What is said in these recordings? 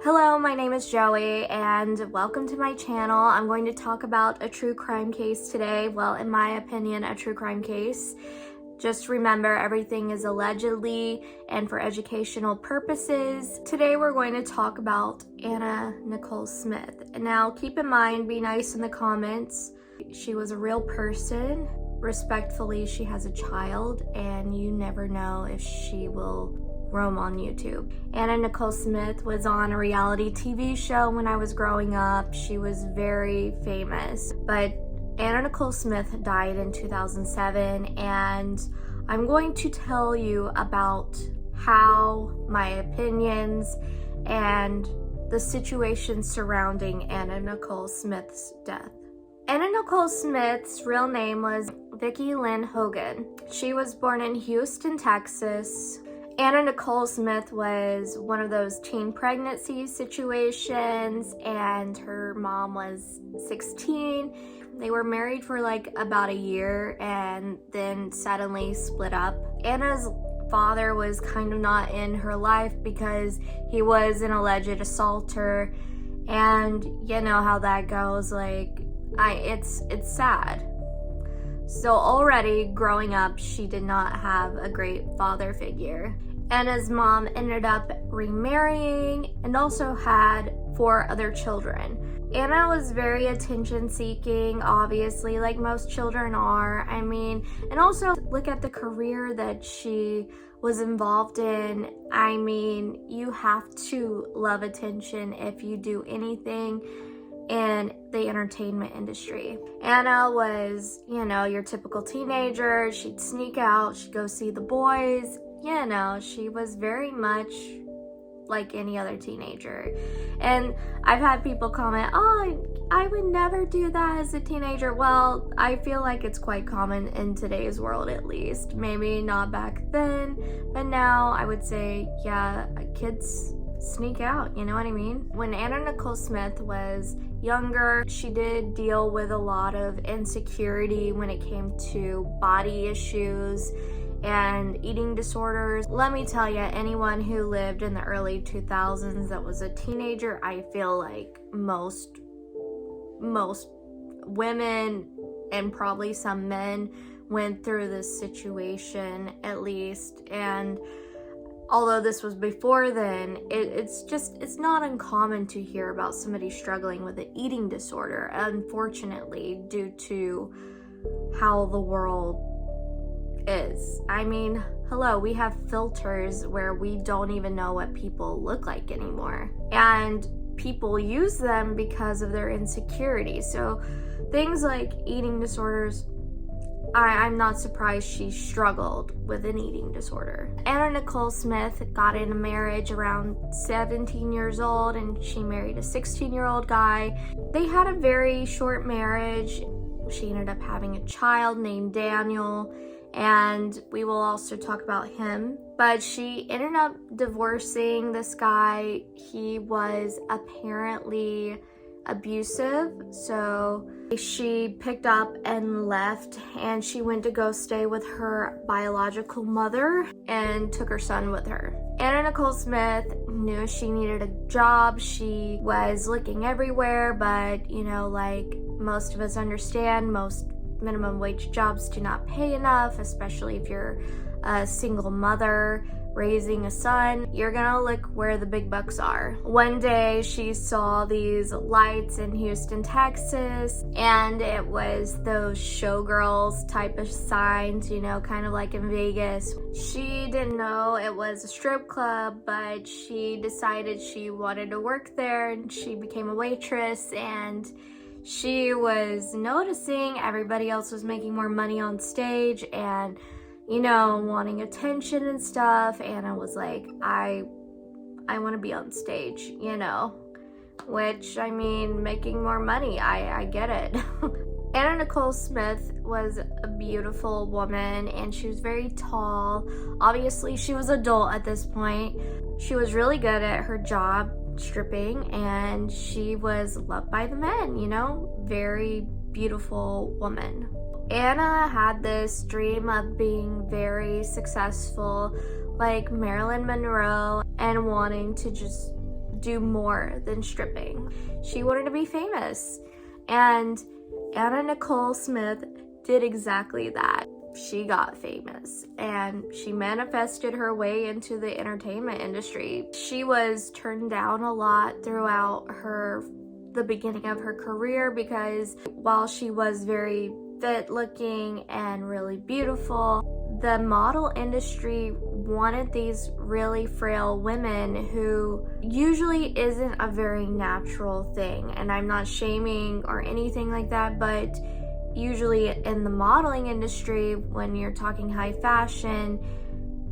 Hello, my name is Joey and welcome to my channel. I'm going to talk about a true crime case today. Well, in my opinion, a true crime case. Just remember, everything is allegedly and for educational purposes. Today we're going to talk about Anna Nicole Smith. And now keep in mind, be nice in the comments. She was a real person. Respectfully, she has a child and you never know if she will roam on YouTube. Anna Nicole Smith was on a reality TV show when I was growing up. She was very famous, but Anna Nicole Smith died in 2007, and I'm going to tell you about how my opinions and the situation surrounding Anna Nicole Smith's death. Anna Nicole Smith's real name was Vicki Lynn Hogan. She was born in Houston, Texas. Anna Nicole Smith was one of those teen pregnancy situations, and her mom was 16. They were married for like about a year and then suddenly split up. Anna's father was kind of not in her life because he was an alleged assaulter, and you know how that goes. Like, it's sad. So already growing up, she did not have a great father figure. Anna's mom ended up remarrying and also had 4 other children. Anna was very attention-seeking, obviously, like most children are. I mean, and also look at the career that she was involved in. I mean, you have to love attention if you do anything in the entertainment industry. Anna was, you know, your typical teenager. She'd sneak out, she'd go see the boys. You know, she was very much like any other teenager. And I've had people comment, oh, I would never do that as a teenager. Well, I feel like it's quite common in today's world, at least. Maybe not back then, but now I would say, yeah, kids sneak out, you know what I mean? When Anna Nicole Smith was younger, she did deal with a lot of insecurity when it came to body issues and eating disorders. Let me tell you, anyone who lived in the early 2000s that was a teenager, I feel like most women and probably some men went through this situation at least. And although this was before then, it's not uncommon to hear about somebody struggling with an eating disorder, unfortunately, due to how the world is. I mean, hello, we have filters where we don't even know what people look like anymore, and people use them because of their insecurity. So things like eating disorders, I'm not surprised she struggled with an eating disorder. Anna Nicole Smith got in a marriage around 17 years old, and she married a 16-year-old guy. They had a very short marriage. She ended up having a child named Daniel, and we will also talk about him. But she ended up divorcing this guy. He was apparently abusive, so she picked up and left, and she went to go stay with her biological mother and took her son with her. Anna Nicole Smith knew she needed a job. She was looking everywhere, but you know, like most of us understand, most minimum wage jobs do not pay enough, especially if you're a single mother raising a son. You're gonna look where the big bucks are. One day she saw these lights in Houston, Texas, and it was those showgirls type of signs, you know, kind of like in Vegas. She didn't know it was a strip club, but she decided she wanted to work there, and she became a waitress, and she was noticing everybody else was making more money on stage and, you know, wanting attention and stuff. Anna was like, I want to be on stage, you know, which, I mean, making more money, I get it. Anna Nicole Smith was a beautiful woman, and she was very tall. Obviously, she was adult at this point. She was really good at her job, stripping, and she was loved by the men, you know, very beautiful woman. Anna had this dream of being very successful, like Marilyn Monroe, and wanting to just do more than stripping. She wanted to be famous. And Anna Nicole Smith did exactly that. She got famous and she manifested her way into the entertainment industry. She was turned down a lot throughout the beginning of her career because while she was very fit looking and really beautiful, the model industry wanted these really frail women who usually isn't a very natural thing. And I'm not shaming or anything like that, but usually in the modeling industry, when you're talking high fashion,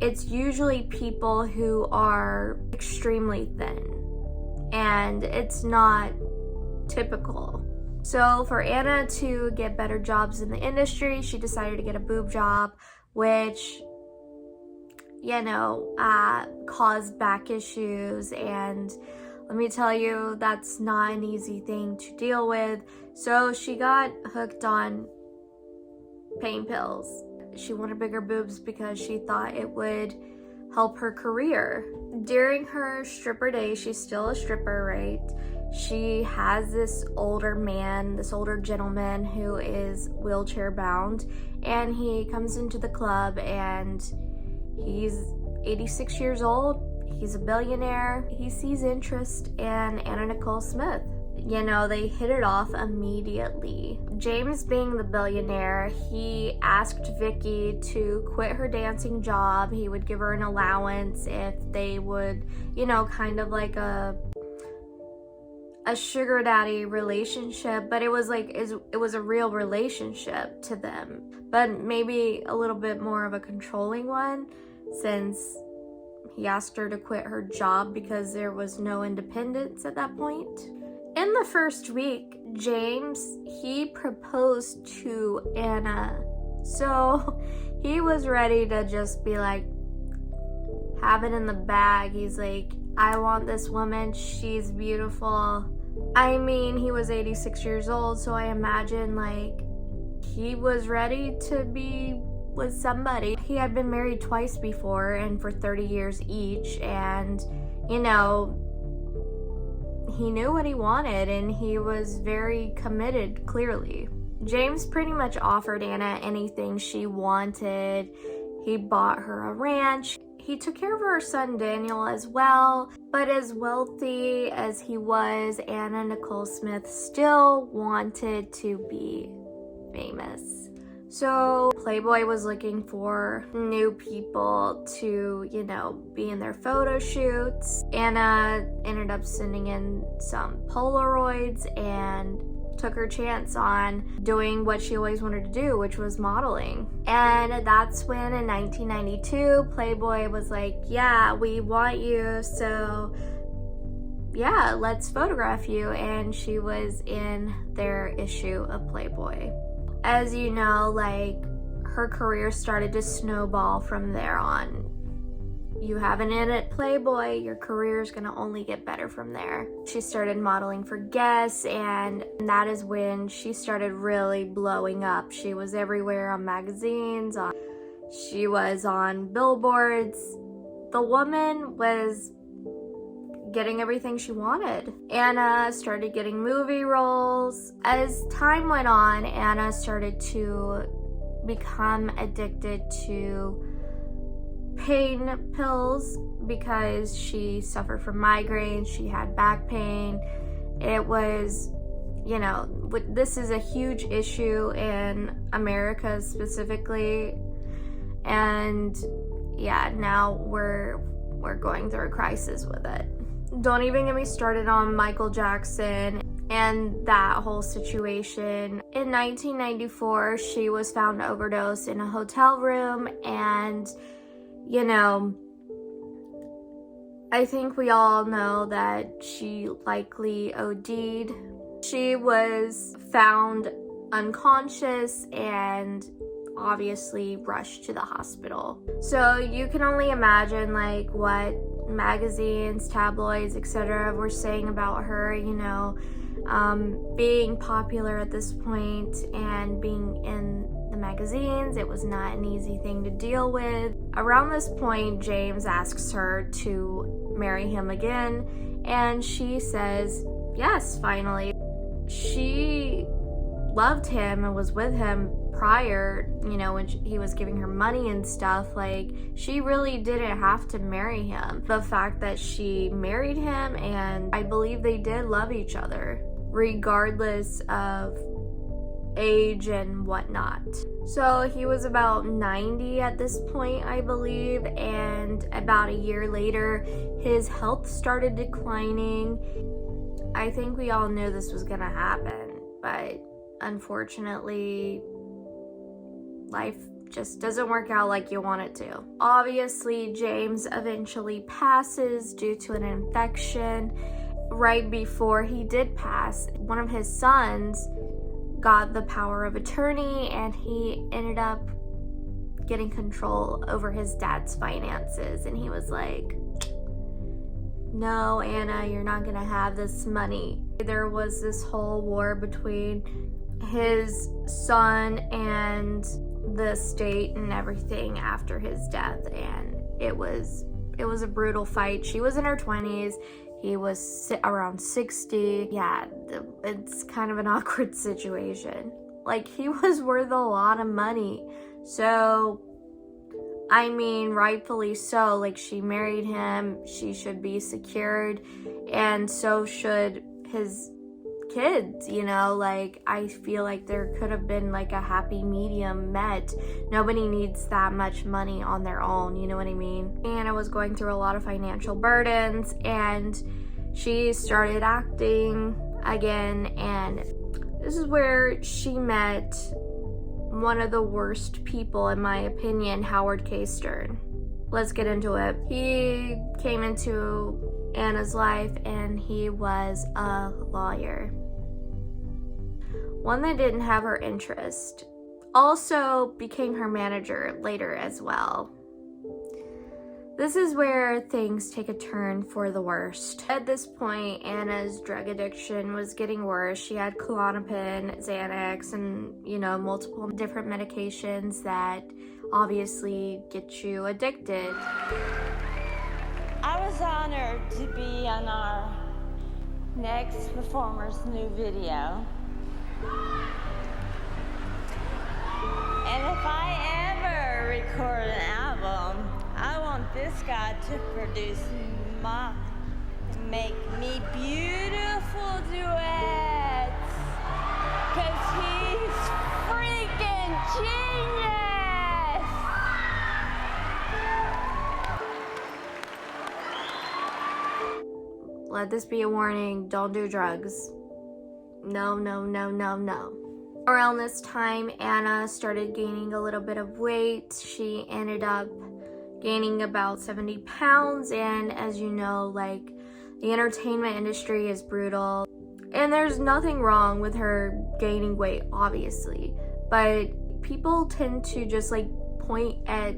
it's usually people who are extremely thin, and it's not typical. So for Anna to get better jobs in the industry, she decided to get a boob job, which, you know, caused back issues, and let me tell you, that's not an easy thing to deal with. So she got hooked on pain pills. She wanted bigger boobs because she thought it would help her career. During her stripper days, she's still a stripper, right? She has this older gentleman who is wheelchair bound, and he comes into the club and he's 86 years old. He's a billionaire. He sees interest in Anna Nicole Smith. You know, they hit it off immediately. James, being the billionaire, he asked Vicky to quit her dancing job. He would give her an allowance if they would, you know, kind of like a sugar daddy relationship, but it was a real relationship to them, but maybe a little bit more of a controlling one, since he asked her to quit her job because there was no independence at that point. In the first week, James, he proposed to Anna. So he was ready to just be like, have it in the bag. He's like, I want this woman. She's beautiful. I mean, he was 86 years old, so I imagine like he was ready to be with somebody. He had been married twice before and for 30 years each, and you know, he knew what he wanted and he was very committed, clearly. James pretty much offered Anna anything she wanted. He bought her a ranch. He took care of her son Daniel as well, but as wealthy as he was, Anna Nicole Smith still wanted to be famous. So Playboy was looking for new people to, you know, be in their photo shoots. Anna ended up sending in some Polaroids and took her chance on doing what she always wanted to do, which was modeling. And that's when in 1992, Playboy was like, yeah, we want you, so yeah, let's photograph you. And she was in their issue of Playboy. As you know, like, her career started to snowball from there on. You have an in at Playboy, your career is gonna only get better from there. She started modeling for Guess, and that is when she started really blowing up. She was everywhere on magazines, she was on billboards. The woman was getting everything she wanted. Anna started getting movie roles. As time went on, Anna started to become addicted to pain pills because she suffered from migraines, she had back pain. It was, you know, this is a huge issue in America specifically, and yeah, now we're going through a crisis with it. Don't even get me started on Michael Jackson and that whole situation. In 1994, she was found overdosed in a hotel room, and you know, I think we all know that she likely OD'd. She was found unconscious and obviously rushed to the hospital. So you can only imagine like what magazines, tabloids, etc. were saying about her, you know, being popular at this point and being in the magazines. It was not an easy thing to deal with. Around this point, James asks her to marry him again, And she says, yes, finally. She loved him and was with him prior, you know, when he was giving her money and stuff. Like, she really didn't have to marry him. The fact that she married him, and I believe they did love each other, regardless of age and whatnot. So he was about 90 at this point, I believe, and about a year later, his health started declining. I think we all knew this was gonna happen, but unfortunately, life just doesn't work out like you want it to. Obviously, James eventually passes due to an infection. Right before he did pass, one of his sons got the power of attorney, and he ended up getting control over his dad's finances. And he was like, no, Anna, you're not gonna have this money. There was this whole war between his son and the state and everything after his death, and it was a brutal fight. She was in her 20s. He was around 60. Yeah, it's kind of an awkward situation. Like, he was worth a lot of money. So, I mean, rightfully so. Like, she married him. She should be secured. And so should his kids, you know? Like, I feel like there could have been like a happy medium met. Nobody needs that much money on their own, you know what I mean? Anna was going through a lot of financial burdens, and she started acting again, and this is where she met one of the worst people, in my opinion, Howard K. Stern. Let's get into it. He came into Anna's life, and he was a lawyer. One that didn't have her interest. Also became her manager later as well. This is where things take a turn for the worst. At this point, Anna's drug addiction was getting worse. She had Klonopin, Xanax, and, you know, multiple different medications that obviously get you addicted. I was honored to be on our next performer's new video. And if I ever record an album, I want this guy to make me beautiful duets, 'cause he's freaking genius! Let this be a warning, don't do drugs. No, no, no, no, no. Around this time, Anna started gaining a little bit of weight. She ended up gaining about 70 pounds, and as you know, like, the entertainment industry is brutal, and there's nothing wrong with her gaining weight, obviously, but people tend to just like point at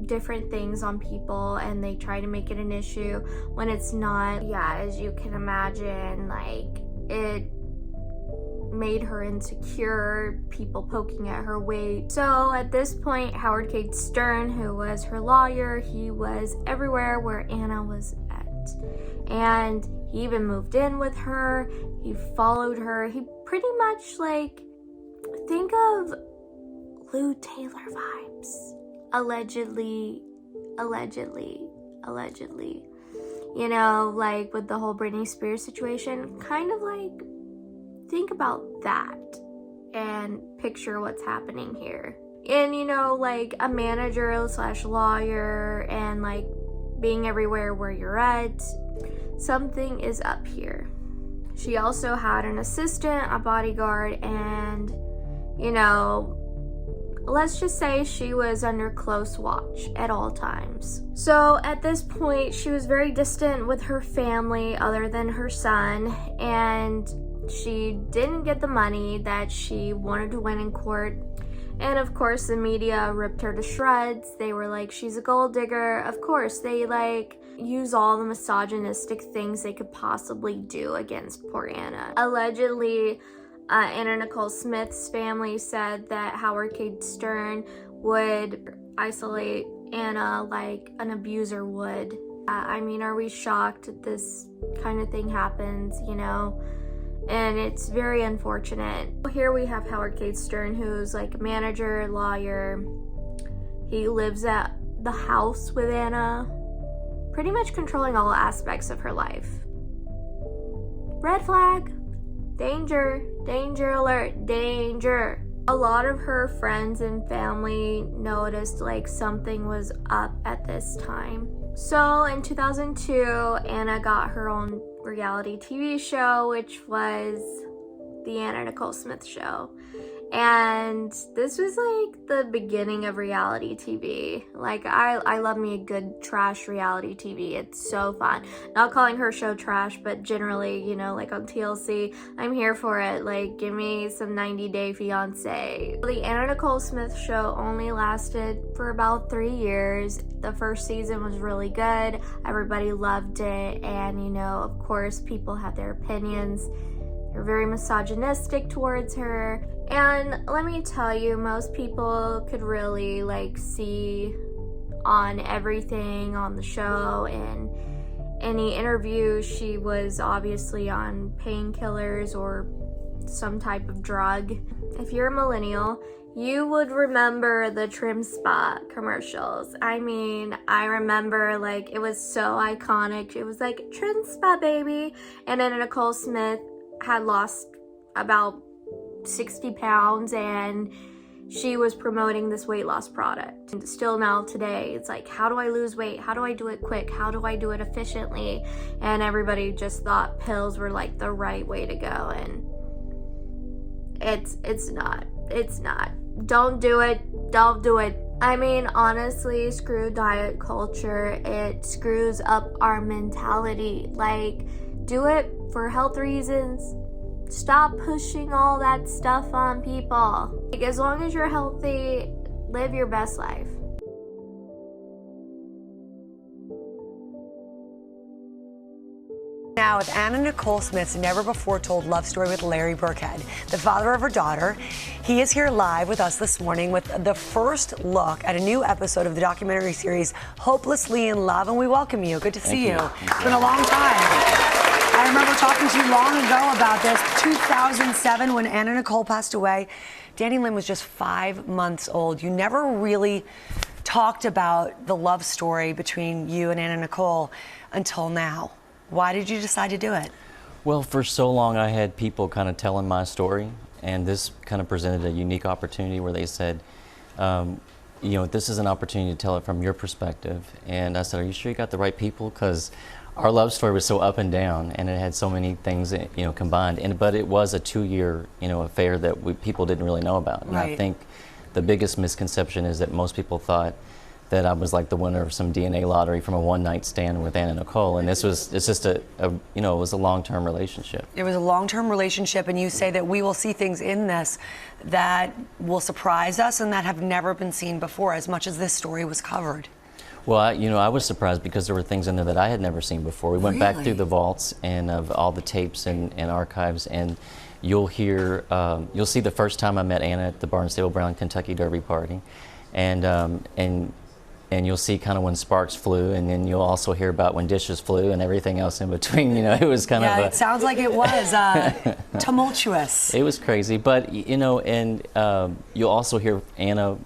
different things on people, and they try to make it an issue when it's not. Yeah, as you can imagine, like, it made her insecure, people poking at her weight. So at this point, Howard K. Stern, who was her lawyer, he was everywhere where Anna was at. And he even moved in with her, he followed her, he pretty much, like, think of Lou Taylor vibes. Allegedly. You know, like with the whole Britney Spears situation, kind of like, think about that and picture what's happening here. And, you know, like a manager slash lawyer and like being everywhere where you're at, something is up here. She also had an assistant, a bodyguard, and, you know, let's just say she was under close watch at all times. So at this point, she was very distant with her family other than her son, and she didn't get the money that she wanted to win in court. And of course, the media ripped her to shreds. They were like, she's a gold digger. Of course, they like use all the misogynistic things they could possibly do against poor Anna. Allegedly, Anna Nicole Smith's family said that Howard K. Stern would isolate Anna like an abuser would. I mean, are we shocked that this kind of thing happens, you know? And it's very unfortunate. Here we have Howard K. Stern, who's like a manager, lawyer. He lives at the house with Anna, pretty much controlling all aspects of her life. Red flag, danger, danger alert, danger. A lot of her friends and family noticed like something was up at this time. So in 2002, Anna got her own reality TV show, which was the Anna Nicole Smith Show. And this was like the beginning of reality TV. Like I love me a good trash reality TV. It's so fun. Not calling her show trash, but generally, you know, like on TLC, I'm here for it. Like, give me some 90 Day Fiance. The Anna Nicole Smith Show only lasted for about 3 years. The first season was really good. Everybody loved it. And, you know, of course, people had their opinions. They're very misogynistic towards her. And let me tell you, most people could really like see on everything on the show. In any interview, she was obviously on painkillers or some type of drug. If you're a millennial, you would remember the Trim Spa commercials. I mean, I remember like it was so iconic. It was like Trim Spa baby. And then Nicole Smith had lost about 60 pounds and she was promoting this weight loss product. And still now today, it's like, how do I lose weight? How do I do it quick? How do I do it efficiently? And everybody just thought pills were like the right way to go. And it's not. Don't do it. Don't do it. I mean, honestly, screw diet culture. It screws up our mentality. Like, do it for health reasons. Stop pushing all that stuff on people. Like, as long as you're healthy, live your best life. Now with Anna Nicole Smith's never-before-told love story with Larry Burkhead, the father of her daughter. He is here live with us this morning with the first look at a new episode of the documentary series Hopelessly in Love, and we welcome you. Good to see you. It's been a long time. I remember talking to you long ago about this, 2007, when Anna Nicole passed away. Danny Lynn was just 5 months old. You never really talked about the love story between you and Anna Nicole until now. Why did you decide to do it? Well, for so long I had people kind of telling my story, and this kind of presented a unique opportunity where they said, you know, this is an opportunity to tell it from your perspective. And I said, are you sure you got the right people? Because our love story was so up and down, and it had so many things, you know, combined. But it was a 2-year, you know, affair that people didn't really know about. And I think the biggest misconception is that most people thought that I was like the winner of some DNA lottery from a one-night stand with Anna Nicole, and it's just a you know, it was a long-term relationship. It was a long-term relationship, and you say that we will see things in this that will surprise us and that have never been seen before, as much as this story was covered. Well, you know, I was surprised because there were things in there that I had never seen before. We went back through the vaults and of all the tapes and archives, and you'll hear, you'll see the first time I met Anna at the Barnstable Brown Kentucky Derby party, and you'll see kind of when sparks flew, and then you'll also hear about when dishes flew and everything else in between. You know, it was kind of it sounds like it was tumultuous. It was crazy, but you know, and you'll also hear Anna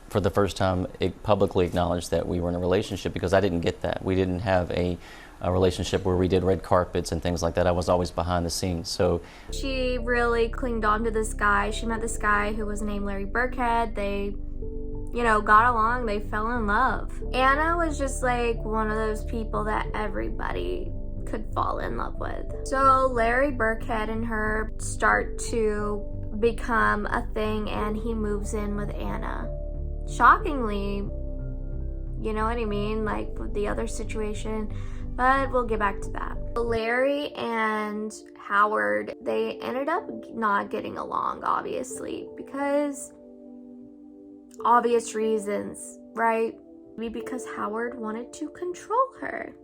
for the first time publicly acknowledge that we were in a relationship, because I didn't get that. We didn't have a relationship where we did red carpets and things like that. I was always behind the scenes. So she really clinged on to this guy. She met this guy who was named Larry Burkhead. They, you know, got along. They fell in love. Anna was just like one of those people that everybody could fall in love with. So Larry Burkhead and her start to become a thing, and he moves in with Anna. Shockingly, you know what I mean, like with the other situation, but we'll get back to that. Larry and Howard, they ended up not getting along, obviously, because obvious reasons, right? Maybe because Howard wanted to control her.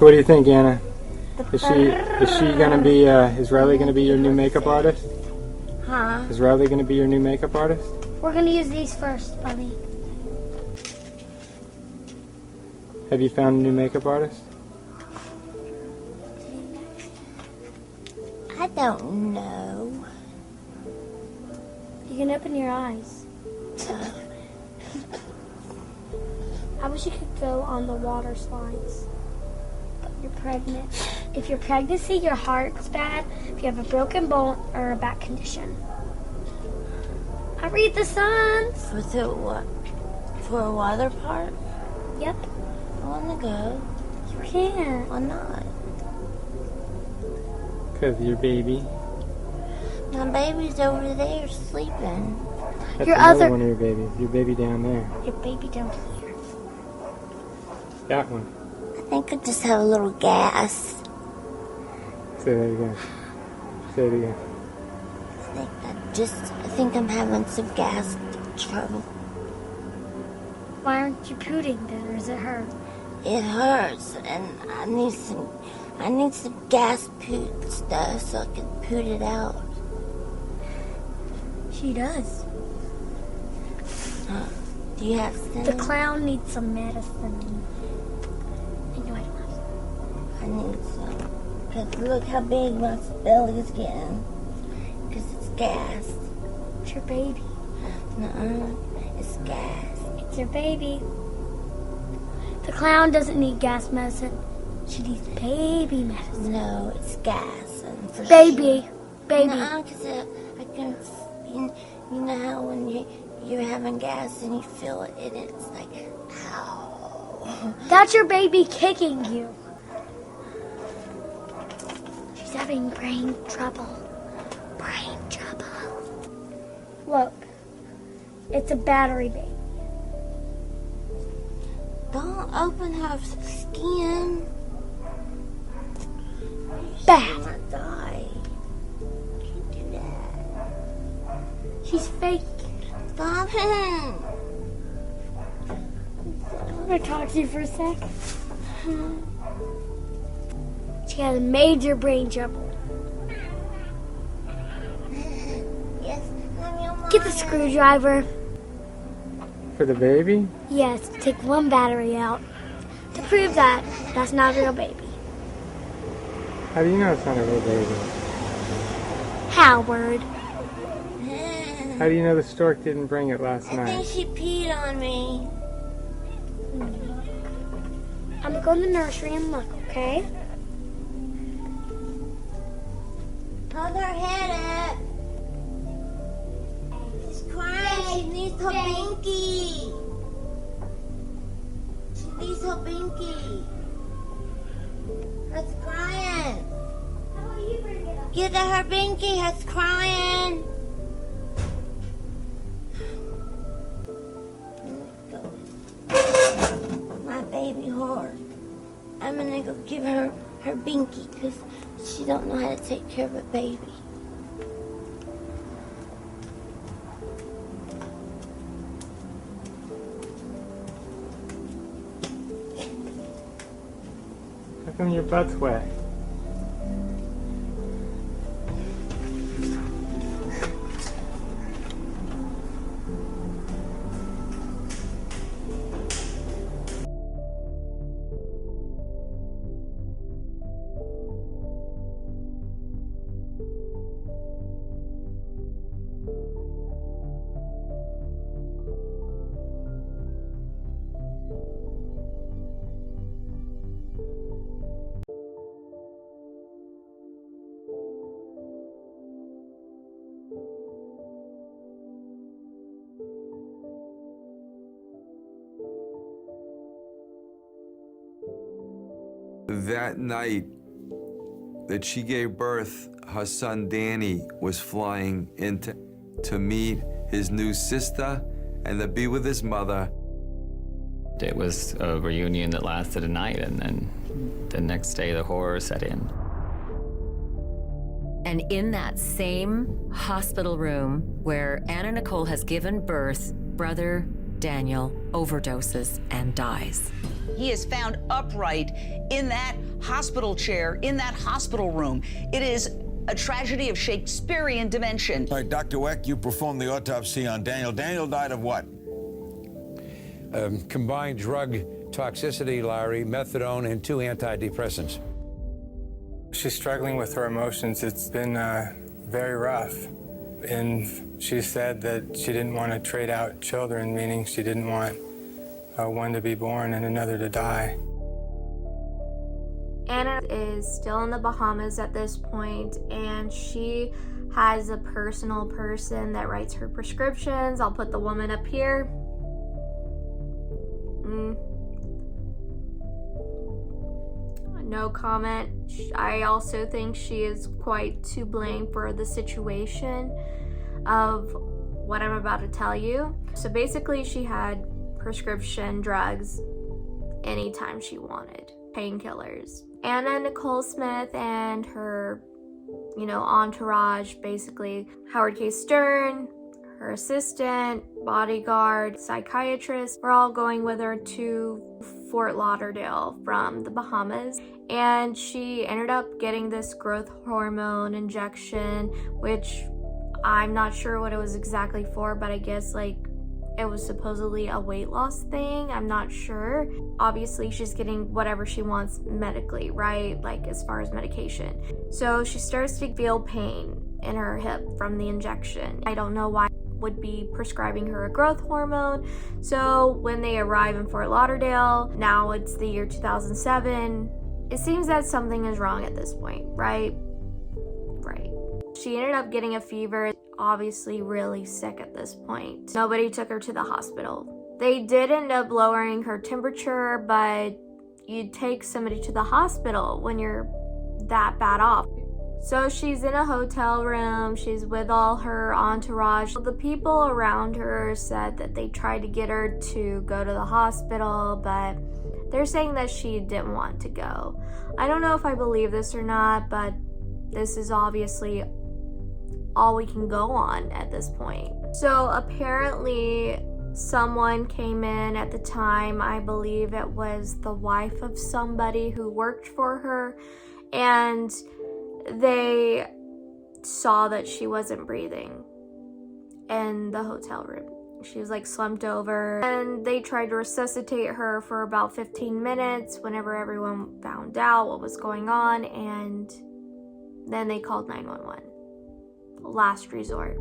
So what do you think, Anna? Is she gonna be? Is Riley gonna be your new makeup artist? Huh? Is Riley gonna be your new makeup artist? We're gonna use these first, buddy. Have you found a new makeup artist? I don't know. You can open your eyes. I wish you could go on the water slides. But you're pregnant. If your pregnancy, your heart's bad, if you have a broken bone or a back condition. I read the signs. For the what? For a water park? Yep. I want to go. You can't. Why not? Because your baby. My baby's over there sleeping. That's Your another other- one of your babies. Your baby down there. Your baby down here. That one. I think I just have a little gas. Say that again. Say it again. I think I'm having some gas trouble. Why aren't you pooting then, or does it hurt? It hurts, and I need some gas poot stuff so I can poot it out. She does. Do you have some? The clown needs some medicine. I know I don't have some. I need some. Because look how big my belly is getting. Because it's gas. It's your baby. Nuh-uh. It's gas. It's your baby. The clown doesn't need gas medicine. She needs baby medicine. No, it's gas. And for Baby. Sure. Baby. Nuh-uh, because I can... You know how when you're having gas and you feel it and it's like, ow. That's your baby kicking you. She's having brain trouble. Brain trouble. Look. It's a battery baby. Don't open her skin. Bad. She's gonna die. Can't do that. She's fake. Stop him. I'm gonna talk to you for a sec. She has major brain trouble. Yes, I'm your mom. Get the screwdriver. For the baby? Yes, take one battery out to prove that that's not a real baby. How do you know it's not a real baby? Howard. How do you know the stork didn't bring it last I think night? she peed on me. I'm gonna go in the nursery and look, okay? Hold her head up. She's crying. She needs her binky. She needs her binky. Her's crying. How about you bring it up? Get her binky. Her's crying. My baby whore. I'm gonna go give her her binky because she don't know how to take care of a baby. How come your butt's wet? That night that she gave birth, her son Danny was flying in to meet his new sister and to be with his mother. It was a reunion that lasted a night, and then the next day the horror set in. And in that same hospital room where Anna Nicole has given birth, brother Daniel overdoses and dies. He is found upright in that hospital chair, in that hospital room. It is a tragedy of Shakespearean dimension. All right, Dr. Weck, you performed the autopsy on Daniel. Daniel died of what? Combined drug toxicity, Larry, methadone, and 2 antidepressants. She's struggling with her emotions. It's been very rough. And she said that she didn't want to trade out children, meaning she didn't want one to be born and another to die. Anna is still in the Bahamas at this point, and she has a personal person that writes her prescriptions. I'll put the woman up here. No comment. I also think she is quite to blame for the situation of what I'm about to tell you. So basically, she had prescription drugs anytime she wanted, painkillers. Anna Nicole Smith and her, entourage, basically Howard K. Stern, her assistant, bodyguard, psychiatrist, were all going with her to Fort Lauderdale from the Bahamas. And she ended up getting this growth hormone injection, which I'm not sure what it was exactly for, but I guess it was supposedly a weight loss thing. I'm not sure. Obviously, she's getting whatever she wants medically, right? As far as medication. So she starts to feel pain in her hip from the injection. I don't know why would be prescribing her a growth hormone. So when they arrive in Fort Lauderdale, now it's the year 2007, it seems that something is wrong at this point, right? Right. She ended up getting a fever, obviously really sick at this point. Nobody took her to the hospital. They did end up lowering her temperature, but you'd take somebody to the hospital when you're that bad off. So she's in a hotel room, she's with all her entourage. The people around her said that they tried to get her to go to the hospital, but they're saying that she didn't want to go. I don't know if I believe this or not, but this is obviously all we can go on at this point. So apparently someone came in at the time, I believe it was the wife of somebody who worked for her, and they saw that she wasn't breathing in the hotel room. She was slumped over, and they tried to resuscitate her for about 15 minutes whenever everyone found out what was going on, and then they called 911. Last resort.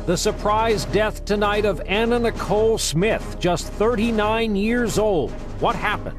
The surprise death tonight of Anna Nicole Smith, just 39 years old. What happened?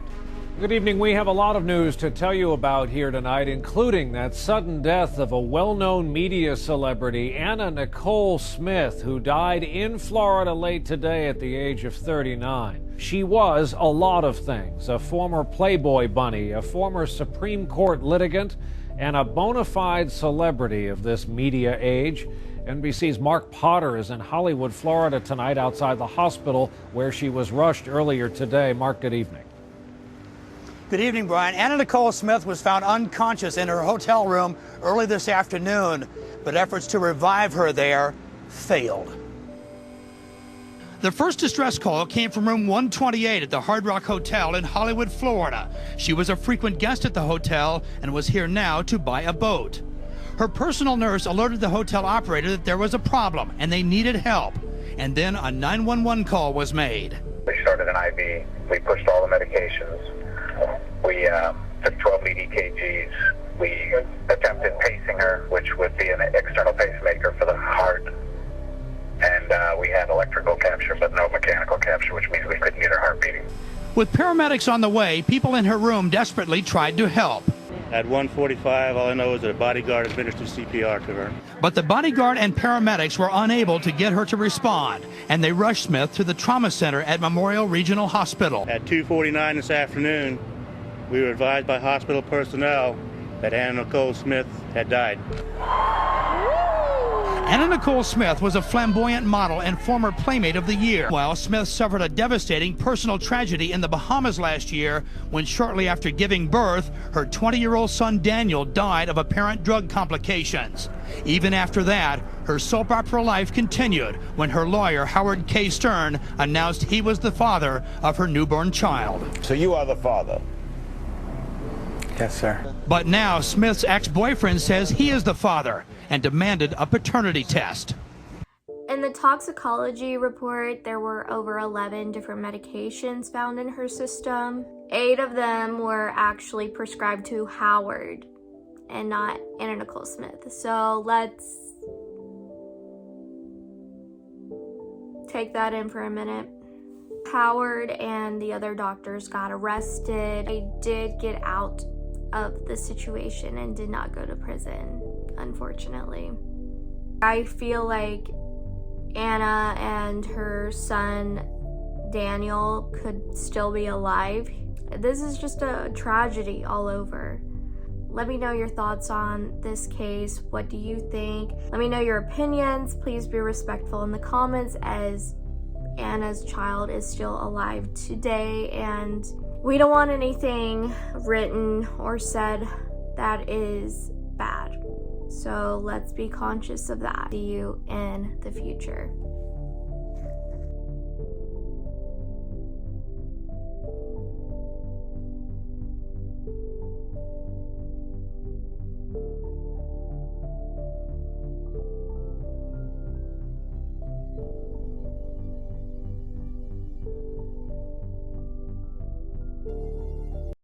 Good evening. We have a lot of news to tell you about here tonight, including that sudden death of a well-known media celebrity, Anna Nicole Smith, who died in Florida late today at the age of 39. She was a lot of things: a former Playboy bunny, a former Supreme Court litigant, and a bona fide celebrity of this media age. NBC's Mark Potter is in Hollywood, Florida tonight outside the hospital where she was rushed earlier today. Mark, good evening. Good evening, Brian. Anna Nicole Smith was found unconscious in her hotel room early this afternoon, but efforts to revive her there failed. The first distress call came from room 128 at the Hard Rock Hotel in Hollywood, Florida. She was a frequent guest at the hotel and was here now to buy a boat. Her personal nurse alerted the hotel operator that there was a problem and they needed help. And then a 911 call was made. We started an IV. We pushed all the medications. We took 12 lead EKGs. We attempted pacing her, which would be an external pacemaker for the heart. And we had electrical capture, but no mechanical capture, which means we couldn't get her heart beating. With paramedics on the way, people in her room desperately tried to help. At 1:45, all I know is that a bodyguard administered CPR to her. But the bodyguard and paramedics were unable to get her to respond, and they rushed Smith to the trauma center at Memorial Regional Hospital. At 2:49 this afternoon, we were advised by hospital personnel that Anna Nicole Smith had died. Anna Nicole Smith was a flamboyant model and former Playmate of the Year. While Smith suffered a devastating personal tragedy in the Bahamas last year when shortly after giving birth, her 20-year-old son Daniel died of apparent drug complications. Even after that, her soap opera life continued when her lawyer, Howard K. Stern, announced he was the father of her newborn child. So you are the father? Yes, sir. But now Smith's ex-boyfriend says he is the father and demanded a paternity test. In the toxicology report, there were over 11 different medications found in her system. 8 of them were actually prescribed to Howard and not Anna Nicole Smith. So let's take that in for a minute. Howard and the other doctors got arrested. They did get out of the situation and did not go to prison, unfortunately. I feel like Anna and her son Daniel could still be alive. This is just a tragedy all over. Let me know your thoughts on this case. What do you think? Let me know your opinions. Please be respectful in the comments, as Anna's child is still alive today, and we don't want anything written or said that is bad. So let's be conscious of that. See you in the future.